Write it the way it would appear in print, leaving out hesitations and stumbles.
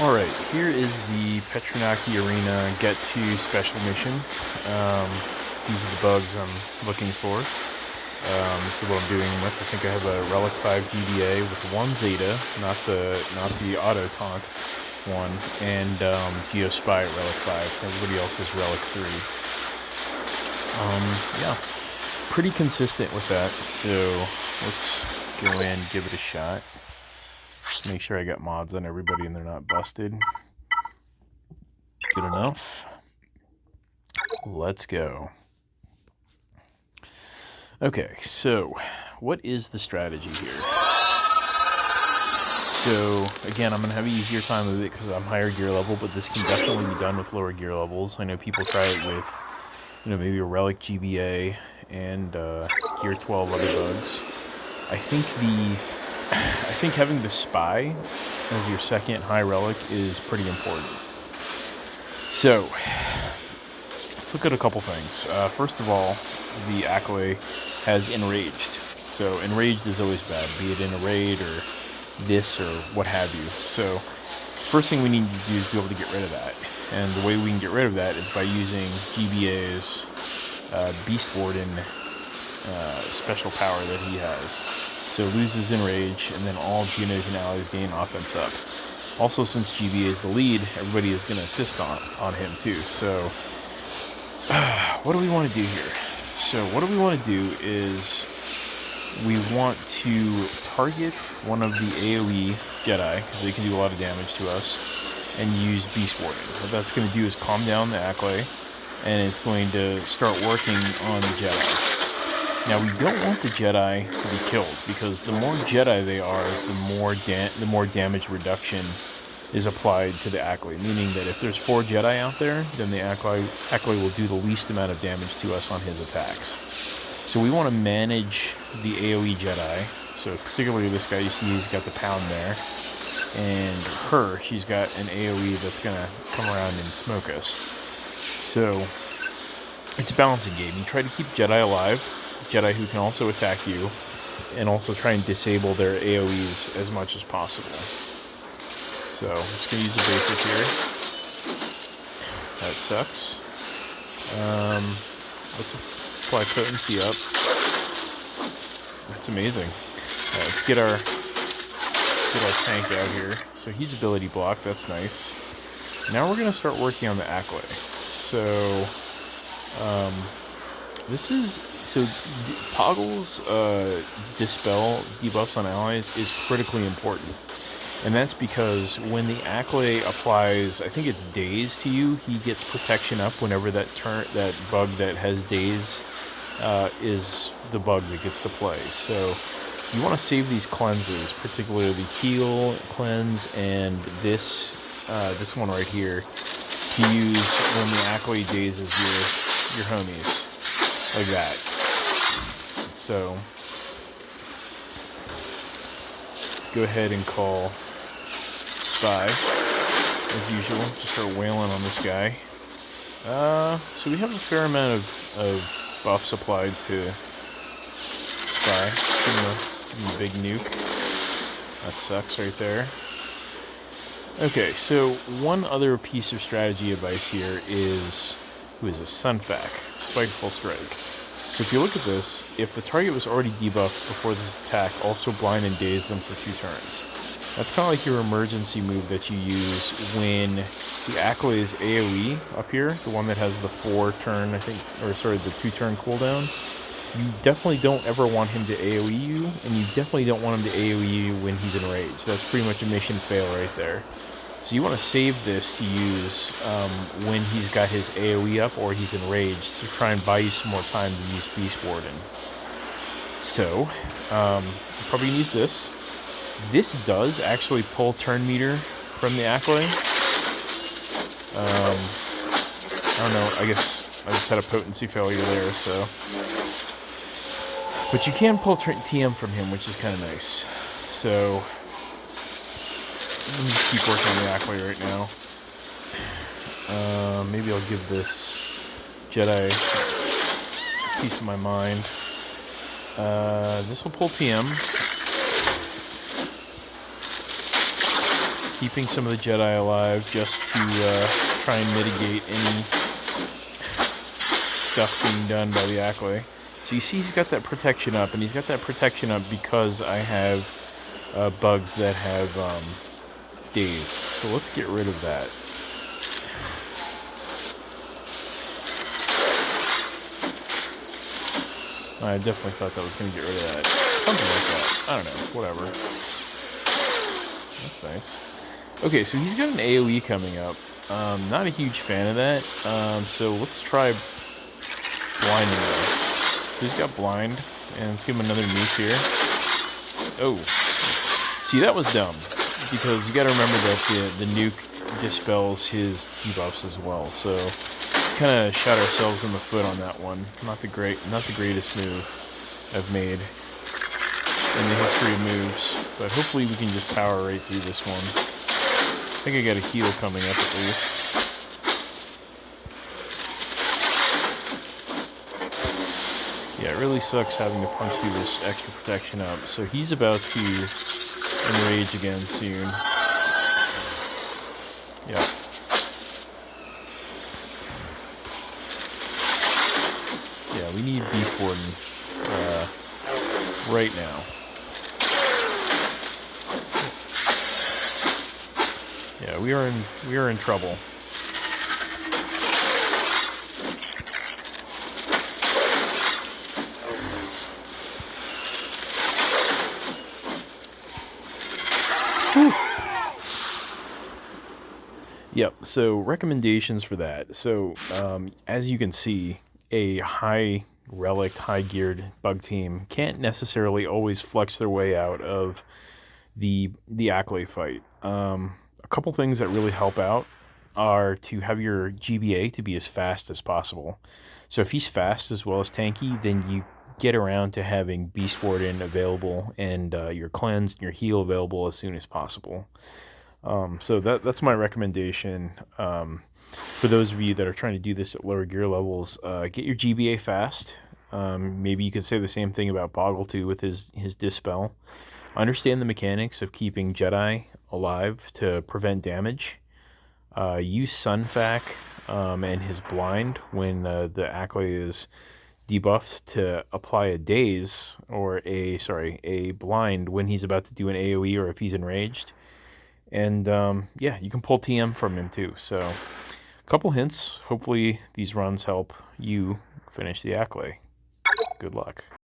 Alright, here is the Petronaki Arena Get To special mission. These are the bugs I'm looking for. This is what I'm doing with. I think I have a Relic 5 GBA with one Zeta, not the auto taunt one, and Geospy at Relic 5. Everybody else is Relic 3. Yeah, pretty consistent with that, so let's go in and give it a shot. Just make sure I got mods on everybody and they're not busted. Good enough. Let's go. Okay, so what is the strategy here? So again, I'm going to have an easier time with it because I'm higher gear level, but this can definitely be done with lower gear levels. I know people try it with, maybe a Relic GBA and Gear 12 other bugs. I think having the Spy as your second high relic is pretty important. So, let's look at a couple things. First of all, the Acklay has Enraged. So, Enraged is always bad, be it in a raid or this or what have you. So, first thing we need to do is be able to get rid of that. And the way we can get rid of that is by using GBA's Beast Warden special power that he has. So loses Enrage, and then all Geonosian allies gain offense up. Also, since GBA is the lead, everybody is going to assist on him too. So, what do we want to do here? So what we want to do is we want to target one of the AoE Jedi, because they can do a lot of damage to us, and use Beast Warden. What that's going to do is calm down the Acklay, and it's going to start working on the Jedi. Now, we don't want the Jedi to be killed, because the more Jedi they are, the more damage reduction is applied to the Acklay, meaning that if there's 4 Jedi out there, then the Acklay will do the least amount of damage to us on his attacks. So we want to manage the AoE Jedi, so particularly this guy, you see he's got the pound there, and she's got an AoE that's going to come around and smoke us. So, it's a balancing game. You try to keep Jedi alive, Jedi who can also attack you, and also try and disable their AoEs as much as possible. So, I'm just going to use a basic here. That sucks. Let's apply potency up. That's amazing. Let's get our tank out here. So he's ability block, that's nice. Now we're going to start working on the Acklay. So, Poggle's dispel debuffs on allies is critically important. And that's because when the Acklay applies, I think it's Daze to you, he gets protection up whenever that bug that has Daze is the bug that gets to play. So you want to save these cleanses, particularly the heal cleanse and this one right here, to use when the Acklay dazes your homies, like that. So let's go ahead and call Spy as usual. Just start wailing on this guy. So we have a fair amount of buffs applied to Spy. Give him a big nuke. That sucks right there. Okay, so one other piece of strategy advice here is, Sunfac, Spiteful Strike. So if you look at this, if the target was already debuffed before this attack, also blind and daze them for 2 turns. That's kind of like your emergency move that you use when the Akklay's AoE up here, the one that has the 4-turn, the 2-turn cooldown, you definitely don't ever want him to AoE you, and you definitely don't want him to AoE you when he's enraged. That's pretty much a mission fail right there. So you want to save this to use when he's got his AoE up or he's enraged, to try and buy you some more time to use Beast Warden. So, probably use this. This does actually pull turn meter from the Acklay. I don't know, I guess I just had a potency failure there, so. But you can pull TM from him, which is kind of nice. So, let me just keep working on the Acklay right now. Maybe I'll give this Jedi a piece of my mind. This will pull TM. keeping some of the Jedi alive just to try and mitigate any stuff being done by the Acklay. So you see he's got that protection up, and he's got that protection up because I have bugs that have days. So let's get rid of that. I definitely thought that was going to get rid of that. Something like that. I don't know. Whatever. That's nice. Okay, so he's got an AoE coming up. Not a huge fan of that. So let's try blinding him. So he's got blind, and let's give him another nuke here. Oh. See, that was dumb. Because you gotta remember that the nuke dispels his debuffs as well. So kind of shot ourselves in the foot on that one. Not the greatest move I've made in the history of moves, but hopefully we can just power right through this one. I think I got a heal coming up at least. Yeah, it really sucks having to punch through this extra protection up. So he's about to enrage again soon. Yeah. Yeah, we need Beast Warden right now. Yeah, we are in trouble. Whew. Yep, so recommendations for that. So, as you can see, a high relic, high geared bug team can't necessarily always flex their way out of the Acklay fight. A couple things that really help out are to have your GBA to be as fast as possible. So if he's fast as well as tanky, then you get around to having Beast Warden available and your cleanse and your heal available as soon as possible. So that's my recommendation for those of you that are trying to do this at lower gear levels. Get your GBA fast. Maybe you could say the same thing about Boggle too with his Dispel. Understand the mechanics of keeping Jedi alive to prevent damage. Use Sunfac and his blind when the Acklay is debuffed to apply a daze or a blind when he's about to do an AoE or if he's enraged. And yeah, you can pull TM from him too. So a couple hints. Hopefully these runs help you finish the Acklay. Good luck.